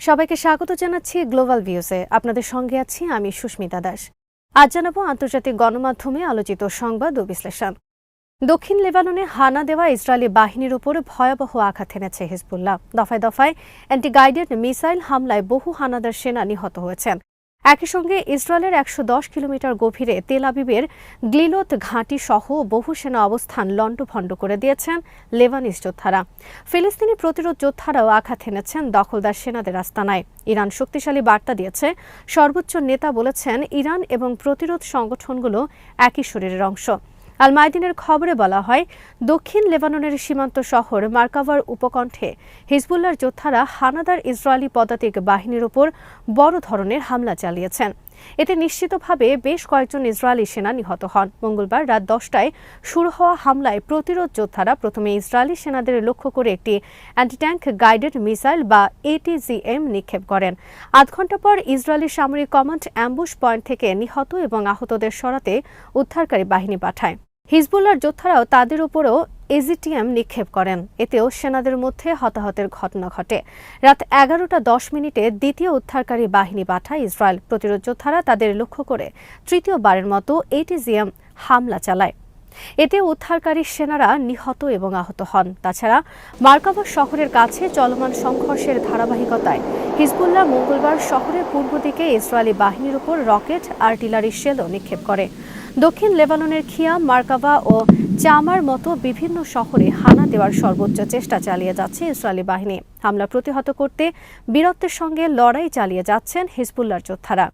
সবাইকে স্বাগত জানাচ্ছি গ্লোবাল ভিউজে। আপনাদের সঙ্গে আছি আমি সুস্মিতা দাস। আজ জানাবো আন্তর্জাতিক গণমাধ্যমে আলোচিত সংবাদ ও বিশ্লেষণ। দক্ষিণ লেবাননে হানা দেওয়া ইসরায়েলি বাহিনীর উপর ভয়াবহ আঘাত এনেছে হিজবুল্লাহ। দফায় দফায় অ্যান্টি গাইডেড মিসাইল হামলায় বহু হানাদার সেনা নিহত হয়েছেন। একই সঙ্গে ইসরায়েলের ১১০ কিলোমিটার গভীরে তেল আবিবের গ্লিলোত ঘাঁটি সহ বহু সেনা অবস্থান লণ্ডভণ্ড করে দিয়েছেন লেবানিজ যোদ্ধারা। ফিলিস্তিনি প্রতিরোধ যোদ্ধারাও আঘাত এনেছেন দখলদার সেনাদের আস্তানায়। ইরান শক্তিশালী বার্তা দিয়েছে। সর্বোচ্চ নেতা বলেছেন, ইরান এবং প্রতিরোধ সংগঠনগুলো একই শরীরের অংশ। আল মাইদিনের খবরে বলা হয়, দক্ষিণ লেবাননের সীমান্ত শহর মার্কাভার উপকণ্ঠে হিজবুল্লাহর যোদ্ধারা হানাদার ইসরায়েলি পদাতিক বাহিনীর ওপর বড় ধরনের হামলা চালিয়েছেন। এতে নিশ্চিতভাবে বেশ কয়েকজন ইসরায়েলি সেনা নিহত হন। মঙ্গলবার রাত ১০টায় শুরু হওয়া হামলায় প্রতিরোধ যোদ্ধারা প্রথমে ইসরায়েলি সেনাদের লক্ষ্য করে একটি অ্যান্টি-ট্যাঙ্ক গাইডেড মিসাইল বা ATGM নিক্ষেপ করেন। আধ ঘণ্টা পর ইসরায়েলি সামরিক কমান্ড অ্যাম্বুশ পয়েন্ট থেকে নিহত এবং আহতদের সরাতে উদ্ধারকারী বাহিনী পাঠায়। হিজবুল্লাহর যোদ্ধারাও তাদের উপরও ATGM নিক্ষেপ করেন। এতেও সেনাদের মধ্যে হতাহতের ঘটনা ঘটে। রাত ১১টা ১০ দ্বিতীয় উদ্ধারকারী বাহিনী পাঠায় ইসরায়েল। প্রতিরোধ যোদ্ধারা তাদের লক্ষ্য করে তৃতীয়বারের মতো ATGM হামলা চালায়। এতে উদ্ধারকারী সেনারা নিহত এবং আহত হন। তাছাড়া মার্কাভা শহরের কাছে চলমান সংঘর্ষের ধারাবাহিকতায় হিজবুল্লাহ মঙ্গলবার শহরের পূর্ব দিকে ইসরায়েলি বাহিনীর উপর রকেট, আর্টিলারি শেলও নিক্ষেপ করে। দক্ষিণ লেবাননের খিয়াম, মার্কাভা ও চামার মতো বিভিন্ন শহরে হানা দেওয়ার সর্বোচ্চ চেষ্টা চালিয়ে যাচ্ছে ইসরায়েলি বাহিনী। হামলা প্রতিহত করতে বীরত্বের সঙ্গে লড়াই চালিয়ে যাচ্ছেন হিজবুল্লাহর যোদ্ধারা।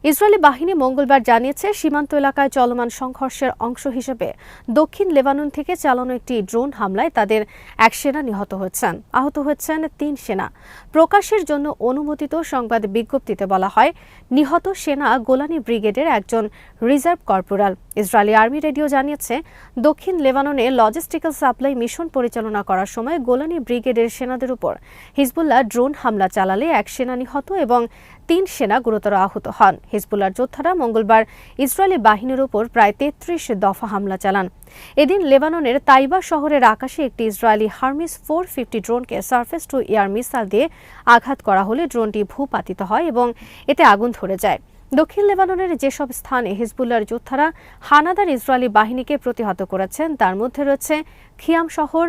ইসরায়েলি বাহিনী মঙ্গলবার জানিয়েছে, সীমান্ত এলাকায় চলমান সংঘর্ষের অংশ হিসেবে দক্ষিণ লেবানন থেকে চালানো একটি ড্রোন হামলায় তাদের এক সেনা নিহত হয়েছেন। আহত হয়েছেন ৩ সেনা। প্রকাশের জন্য অনুমোদিত সংবাদ বিজ্ঞপ্তিতে বলা হয়, নিহত সেনা গোলানি ব্রিগেডের একজন reserve corporal. Israeli army radio জানিয়েছে, দক্ষিণ লেবাননে লজিস্টিক্যাল সাপ্লাই মিশন পরিচালনা করার সময় গোলানি ব্রিগেডের সেনাদের উপর হিজবুল্লাহ ড্রোন হামলা চালালে এক সেনা নিহত এবং ৩ সেনা গুরুতর আহত হন। হিজবুল্লাহর যোদ্ধারা মঙ্গলবার ইসরায়েলি বাহিনীর উপর প্রায় ৩৩ দফা হামলা চালান। এদিন লেবাননের তাইবা শহরের আকাশে একটি ইসরায়েলি হার্মিস 450 ড্রোনকে সার্ফেস টু এয়ার মিসাইল দিয়ে আঘাত করা হলে ড্রোনটি ভূপাতিত হয় এবং এতে আগুন ধরে যায়। দক্ষিণ লেবাননের যেসব স্থানে হিজবুল্লাহর যোদ্ধারা হানাদার ইসরায়েলি বাহিনীকে প্রতিহত করেছেন তার মধ্যে রয়েছে খিয়াম শহর,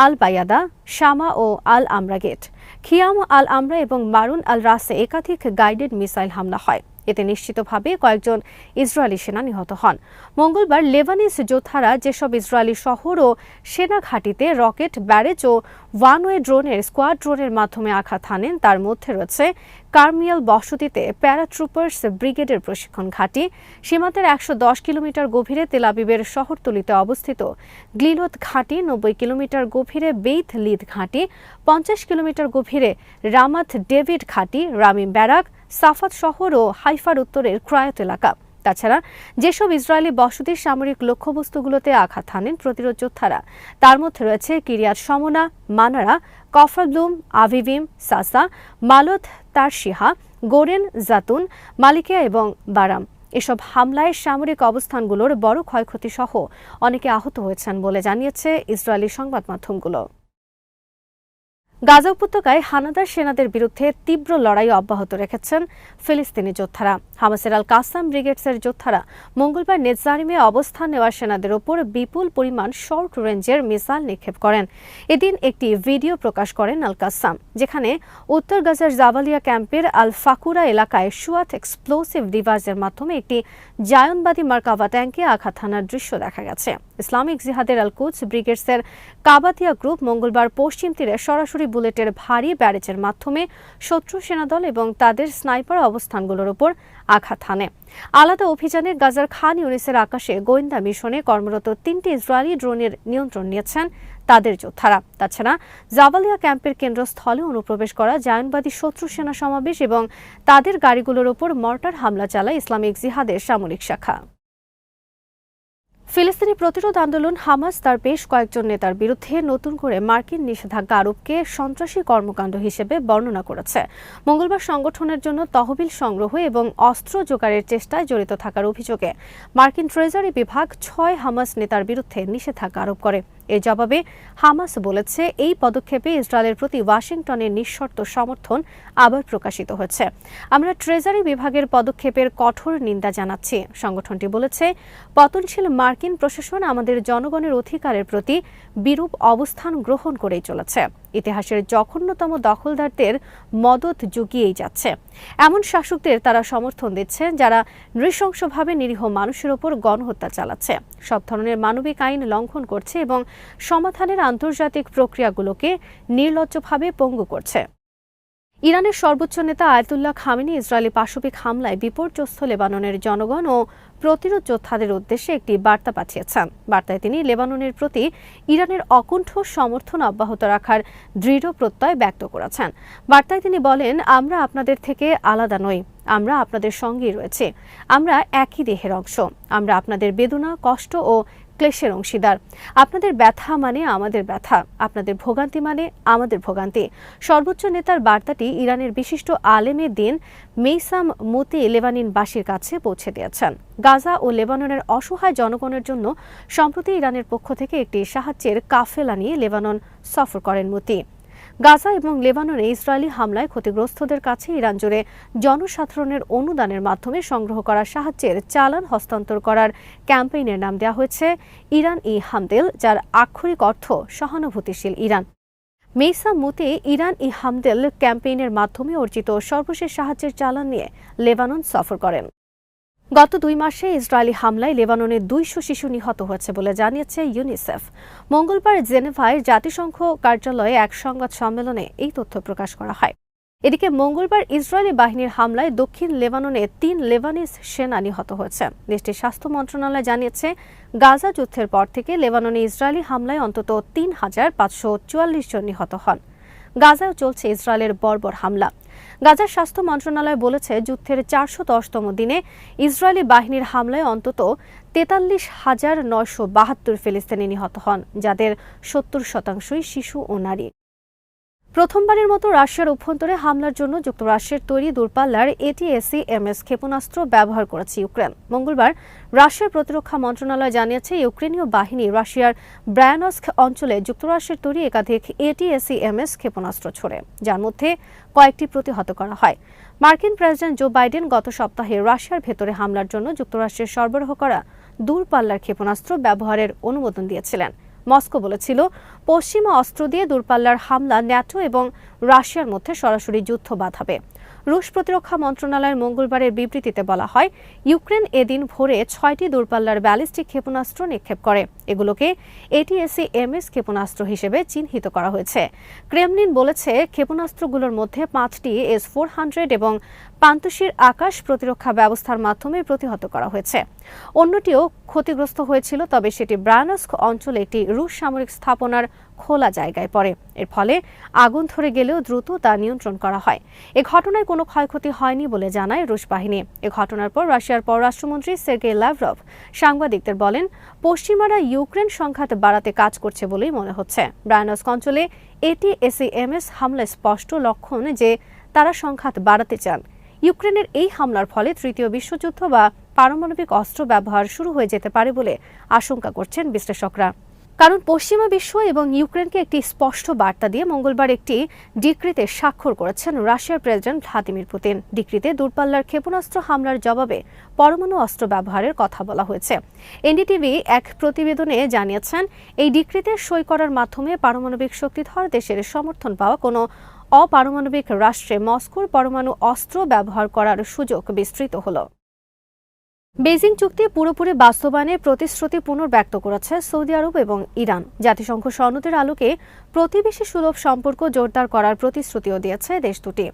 আল বায়াদা, শামা ও আল আমরা গেট। খিয়াম, আল আমরা এবং মারুন আল রাসে একাধিক গাইডেড মিসাইল হামলা হয়। এতে নিশ্চিতভাবে কয়েকজন ইসরায়েলি সেনা নিহত হন। মঙ্গলবার লেবানিজ যোদ্ধারা যেসব ইসরায়েলি শহর ও সেনা ঘাঁটিতে রকেট, ব্যারেজ ও ওয়ান-ওয়ে ড্রোনের স্কোয়াড ড্রোনের মাধ্যমে আঘাত হানেন তার মধ্যে রয়েছে কার্মিয়াল বসতিতে প্যারাট্রুপার্স ব্রিগেডের প্রশিক্ষণ ঘাঁটি, সীমান্তের ১১০ কিলোমিটার গভীরে তেল আবিবের শহরতলিতে অবস্থিত গ্লিলোত ঘাঁটি, ৯০ কিলোমিটার গভীরে বেইত লিদ ঘাঁটি, ৫০ কিলোমিটার গভীরে রামাত ডেভিড ঘাঁটি, রামিম ব্যারাক, সাফাত শহর ও হাইফার উত্তরের ক্রায়ত এলাকা। তাছাড়া যেসব ইসরায়েলি বসতির সামরিক লক্ষ্যবস্তুগুলোতে আঘাত হানেন প্রতিরোধ যোদ্ধারা তার মধ্যে রয়েছে কিরিয়াত শমনা, মানারা, কফরব্লুম, আভিভিম, সাসা, মালত তারশিহা, গোরেন, জাতুন, মালিকিয়া এবং বারাম। এসব হামলায় সামরিক অবস্থানগুলোর বড় ক্ষয়ক্ষতি সহ অনেকে আহত হয়েছেন বলে জানিয়েছে ইসরায়েলি সংবাদ মাধ্যমগুলো। গাজা উপত্যকায় হানাদার সেনাদের বিরুদ্ধে তীব্র লড়াই অব্যাহত রেখেছেন ফিলিস্তিনি যোদ্ধারা। হামাসের আল কাসাম ব্রিগেডসের যোদ্ধারা মঙ্গলবার নেতজারিমে অবস্থান নেওয়া সেনাদের ওপর বিপুল পরিমাণ শর্ট রেঞ্জের মিসাইল নিক্ষেপ করেন। এদিন একটি ভিডিও প্রকাশ করেন আল কাসাম, যেখানে উত্তর গাজার জাবালিয়া ক্যাম্পের আল ফাকুরা এলাকায় সুয়াত এক্সপ্লোসিভ ডিভাইসের মাধ্যমে একটি জায়নবাদী মার্কাভা ট্যাঙ্কে আঘাত হানার দৃশ্য দেখা গেছে। ইসলামিক জিহাদের আল কুদস ব্রিগেডসের কাবাতিয়া গ্রুপ মঙ্গলবার পশ্চিম তীরে সরাসরি বুলেটের ভারী ব্যারেজের মাধ্যমে শত্রু সেনাদল এবং তাদের স্নাইপার অবস্থানগুলোর উপর আঘাত হানে। আলাদা অভিযানে গাজার খান ইউনিসের আকাশে গোয়েন্দা মিশনে কর্মরত ৩টি ইসরায়েলি ড্রোনের নিয়ন্ত্রণ নিয়েছেন তাদের যোদ্ধারা। তাছাড়া জাবালিয়া ক্যাম্পের কেন্দ্রস্থলে অনুপ্রবেশ করা জায়নবাদী শত্রু সেনা সমাবেশ এবং তাদের গাড়িগুলোর উপর মর্টার হামলা চালায় ইসলামিক জিহাদের সামরিক শাখা। ফিলিস্তিনি প্রতিরোধ আন্দোলন হামাস তার বেশ কয়েকজন নেতার বিরুদ্ধে নতুন করে মার্কিন নিষেধাজ্ঞা আরোপকে সন্ত্রাসী কর্মকাণ্ড হিসেবে বর্ণনা করেছে। মঙ্গলবার সংগঠনের জন্য তহবিল সংগ্রহ এবং অস্ত্র জোগাড়ের চেষ্টায় জড়িত থাকার অভিযোগে মার্কিন ট্রেজারি বিভাগ ৬ হামাস নেতার বিরুদ্ধে নিষেধাজ্ঞা আরোপ করে। এর জবাবে হামাস বলেছে এই পদক্ষেপে ইসরায়েলের প্রতি ওয়াশিংটনের নিঃশর্ত সমর্থন আবার প্রকাশিত হয়েছে। আমরা ট্রেজারি বিভাগের পদক্ষেপের কঠোর নিন্দা জানাচ্ছি। সংগঠনটি বলেছে, পতনশীল মার্কিন প্রশাসন আমাদের জনগণের অধিকারের প্রতি বিরূপ অবস্থান গ্রহণ করেই চলেছে। ইতিহাসের জঘন্যতম দখলদারদের মদত জুগিয়েই যাচ্ছে। এমন শাসকদের তারা সমর্থন দিচ্ছে যারা নৃশংসভাবে নিরীহ মানুষের ওপর গণহত্যা চালাচ্ছে, সব ধরনের মানবিক আইন লঙ্ঘন করছে এবং সমাধানের আন্তর্জাতিক প্রক্রিয়াগুলোকে নির্লজ্জভাবে পঙ্গু করছে। ইরানের সর্বোচ্চ নেতা আয়াতুল্লাহ খামেনি ইসরায়েলি পাশবিক হামলায় বিপর্যস্ত লেবাননের জনগণ ও প্রতিরোধ যোদ্ধাদের উদ্দেশ্যে একটি বার্তা পাঠিয়েছেন। বার্তায় তিনি লেবাননের প্রতি ইরানের অকুণ্ঠ সমর্থন অব্যাহত রাখার দৃঢ় প্রত্যয় ব্যক্ত করেছেন। বার্তায় তিনি বলেন, আমরা আপনাদের থেকে আলাদা নই, আমরা আপনাদের সঙ্গেই রয়েছি, আমরা একই দেহের অংশ, আমরা আপনাদের বেদনা, কষ্ট ও ক্লেশের অংশীদার। আপনাদের ব্যথা মানে আমাদের ব্যথা, আপনাদের ভোগান্তি মানে আমাদের ভোগান্তি। সর্বোচ্চ নেতার বার্তাটি ইরানের বিশিষ্ট আলেমে দিন মেইসাম মুতি লেবানিনবাসীর কাছে পৌঁছে দিয়েছেন। গাজা ও লেবাননের অসহায় জনগণের জন্য সম্প্রতি ইরানের পক্ষ থেকে একটি সাহায্যের কাফেলা নিয়ে লেবানন সফর করেন মুতি। গাজা এবং লেবাননে ইসরায়েলি হামলায় ক্ষতিগ্রস্তদের কাছে ইরান জুড়ে জনসাধারণের অনুদানের মাধ্যমে সংগ্রহ করা সাহায্যের চালান হস্তান্তর করার ক্যাম্পেইনের নাম দেওয়া হয়েছে ইরান-ই-হামদেল, যার আক্ষরিক অর্থ সহানুভূতিশীল ইরান। মেইসাম মুতি ইরান-ই-হামদেল ক্যাম্পেইনের মাধ্যমে অর্জিত সর্বশেষ সাহায্যের চালান নিয়ে লেবানন সফর করেন। গত 2 মাসে ইসরায়েলি হামলায় লেবাননে 200 শিশু নিহত হয়েছে বলে জানিয়েছে ইউনিসেফ। মঙ্গলবার জেনেভায় জাতিসংঘ কার্যালয়ে এক সংবাদ সম্মেলনে এই তথ্য প্রকাশ করা হয়। এদিকে মঙ্গলবার ইসরায়েলি বাহিনীর হামলায় দক্ষিণ লেবাননে 3 লেবানিজ সেনা নিহত হয়েছে। দেশটির স্বাস্থ্য মন্ত্রণালয় জানিয়েছে, গাজা যুদ্ধের পর থেকে লেবাননে ইসরায়েলি হামলায় অন্তত 3,544 জন নিহত হন। গাজায় চলছে ইসরায়েলের বর্বর হামলা। গাজার স্বাস্থ্য মন্ত্রণালয় বলেছে, যুদ্ধের 410তম দিনে ইসরায়েলি বাহিনীর হামলায় অন্তত 43,972 ফিলিস্তিনি নিহত হন, যাদের 70% শিশু ও নারী। প্রথমবারের মতো রাশিয়ার অভ্যন্তরে হামলার জন্য যুক্তরাষ্ট্রের তৈরি দূরপাল্লার ATACMS ক্ষেপণাস্ত্র ব্যবহার করেছে ইউক্রেন। মঙ্গলবার রাশিয়ার প্রতিরক্ষা মন্ত্রণালয় জানিয়েছে, ইউক্রেনীয় বাহিনী রাশিয়ার ব্রায়ানস্ক অঞ্চলে যুক্তরাষ্ট্রের তৈরি একাধিক ATACMS ক্ষেপণাস্ত্র ছোড়ে, যার মধ্যে কয়েকটি প্রতিহত করা হয়। মার্কিন প্রেসিডেন্ট জো বাইডেন গত সপ্তাহে রাশিয়ার ভেতরে হামলার জন্য যুক্তরাষ্ট্রের সরবরাহ করা দূরপাল্লার ক্ষেপণাস্ত্র ব্যবহারের অনুমোদন দিয়েছিলেন। মস্কো বলেছিল, পশ্চিমা অস্ত্র দিয়ে দূরপাল্লার হামলা ন্যাটো এবং রাশিয়ার মধ্যে সরাসরি যুদ্ধ বাধাবে। রুশ প্রতিরক্ষা মন্ত্রণালয়ের মঙ্গলবারের বিবৃতিতে বলা হয়, ইউক্রেন এদিন ভোরে 6টি দূরপাল্লার ব্যালিস্টিক ক্ষেপণাস্ত্র নিক্ষেপ করে। এগুলোকে ATACMS ক্ষেপণাস্ত্র হিসেবে চিহ্নিত করা হয়েছে। ক্রেমলিন বলেছে, ক্ষেপণাস্ত্রগুলোর মধ্যে 5টি S-400 এবং পান্তুশির আকাশ প্রতিরক্ষা ব্যবস্থার মাধ্যমে প্রতিহত করা হয়েছে। অন্যটিও ক্ষতিগ্রস্ত হয়েছিল, তবে সেটি ব্রায়ানস্ক অঞ্চলে একটি রুশ সামরিক স্থাপনার খোলা জায়গায় পড়ে। এর ফলে আগুন ধরে গেলেও দ্রুত তা নিয়ন্ত্রণ করা হয়। এ ঘটনায় কোনো ক্ষয়ক্ষতি হয়নি বলে জানায় রুশ বাহিনী। এ ঘটনার পর রাশিয়ার পররাষ্ট্রমন্ত্রী সের্গেই লাভরভ সাংবাদিকদের বলেন, পশ্চিমারা ইউক্রেন সংঘাত বাড়াতে কাজ করছে বলেই মনে হচ্ছে। ব্রায়ানস্ক অঞ্চলে ATACMS হামলার স্পষ্ট লক্ষণ যে তারা সংঘাত বাড়াতে চান। ইউক্রেনের এই হামলার ফলে তৃতীয় বিশ্বযুদ্ধ বা পারমাণবিক অস্ত্র ব্যবহার শুরু হয়ে যেতে পারে বলে আশঙ্কা করছেন বিশ্লেষকরা। কারণ পশ্চিমা বিশ্ব এবং ইউক্রেনকে একটি স্পষ্ট বার্তা দিয়ে মঙ্গলবার একটি ডিক্রিতে স্বাক্ষর করেছেন রাশিয়ার প্রেসিডেন্ট ভ্লাদিমির পুতিন। ডিক্রিতে দূরপাল্লার ক্ষেপণাস্ত্র হামলার জবাবে পরমাণু অস্ত্র ব্যবহারের কথা বলা হয়েছে। এনডিটিভি এক প্রতিবেদনে জানিয়েছেন, এই ডিক্রিতে সই করার মাধ্যমে পারমাণবিক শক্তিধর দেশের সমর্থন পাওয়া কোনো অপারমাণবিক রাষ্ট্রে মস্কোর পরমাণু অস্ত্র ব্যবহার করার সুযোগ বিস্তৃত হলো। বেইজিং চুক্তি পুরোপুরি বাস্তবায়নের প্রতিশ্রুতি পুনর্ব্যক্ত করেছে সৌদি আরব এবং ইরান। জাতিসংঘ সনদের আলোকে প্রতিবেশী সুলভ সম্পর্ক জোরদার করার প্রতিশ্রুতিও দিয়েছে দেশ দুটি।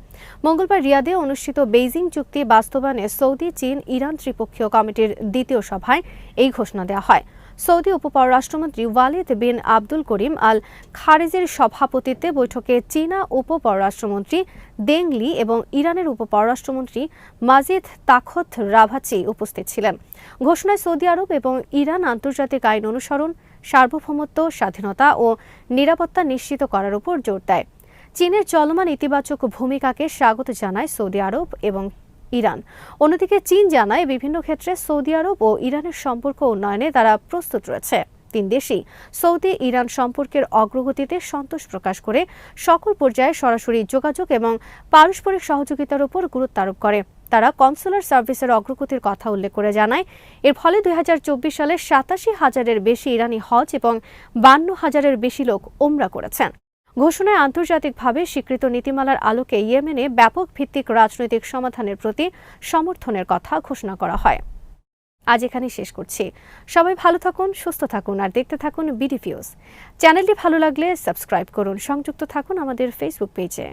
মঙ্গলবার রিয়াদে অনুষ্ঠিত বেইজিং চুক্তি বাস্তবায়নে সৌদি, চীন, ইরান ত্রিপক্ষীয় কমিটির দ্বিতীয় সভায় এই ঘোষণা দেওয়া হয়। সৌদি উপপররাষ্ট্রমন্ত্রী ওয়ালিদ বিন আব্দুল করিম আল খারেজির সভাপতিত্বে বৈঠকে চীনা উপপররাষ্ট্রমন্ত্রী দেং লি এবং ইরানের উপপররাষ্ট্রমন্ত্রী মাজিদ তাখত রাভাচি উপস্থিত ছিলেন। ঘোষণায় সৌদি আরব এবং ইরান আন্তর্জাতিক আইন অনুসরণ, সার্বভৌমত্ব, স্বাধীনতা ও নিরাপত্তা নিশ্চিত করার উপর জোর দেয়। চীনের চলমান ইতিবাচক ভূমিকাকে স্বাগত জানায় সৌদি আরব এবং ইরান। অন্যদিকে চীন জানায়, বিভিন্ন ক্ষেত্রে সৌদি আরব ও ইরানের সম্পর্ক উন্নয়নে তারা প্রস্তুত রয়েছে। তিন দেশই সৌদি ইরান সম্পর্কের অগ্রগতিতে সন্তোষ প্রকাশ করে সকল পর্যায়ে সরাসরি যোগাযোগ এবং পারস্পরিক সহযোগিতার উপর গুরুত্ব আরোপ করে। তারা কনসুলার সার্ভিসের অগ্রগতির কথা উল্লেখ করে জানায়, এর ফলে 2024 সালে 87,000-এর বেশি ইরানি হজ এবং 52,000-এর বেশি লোক ওমরা করেছেন। ঘোষণায় আন্তর্জাতিকভাবে স্বীকৃত নীতিমালার আলোকে ইয়েমেনে ব্যাপক ভিত্তিক রাজনৈতিক সমাধানের প্রতি সমর্থনের কথা ঘোষণা করা হয়। আজ এখানেই শেষ করছি। সবাই ভালো থাকুন, সুস্থ থাকুন আর দেখতে থাকুন বিডি ভিউজ। চ্যানেলটি ভালো লাগলে সাবস্ক্রাইব করুন, সংযুক্ত থাকুন আমাদের ফেসবুক পেজে।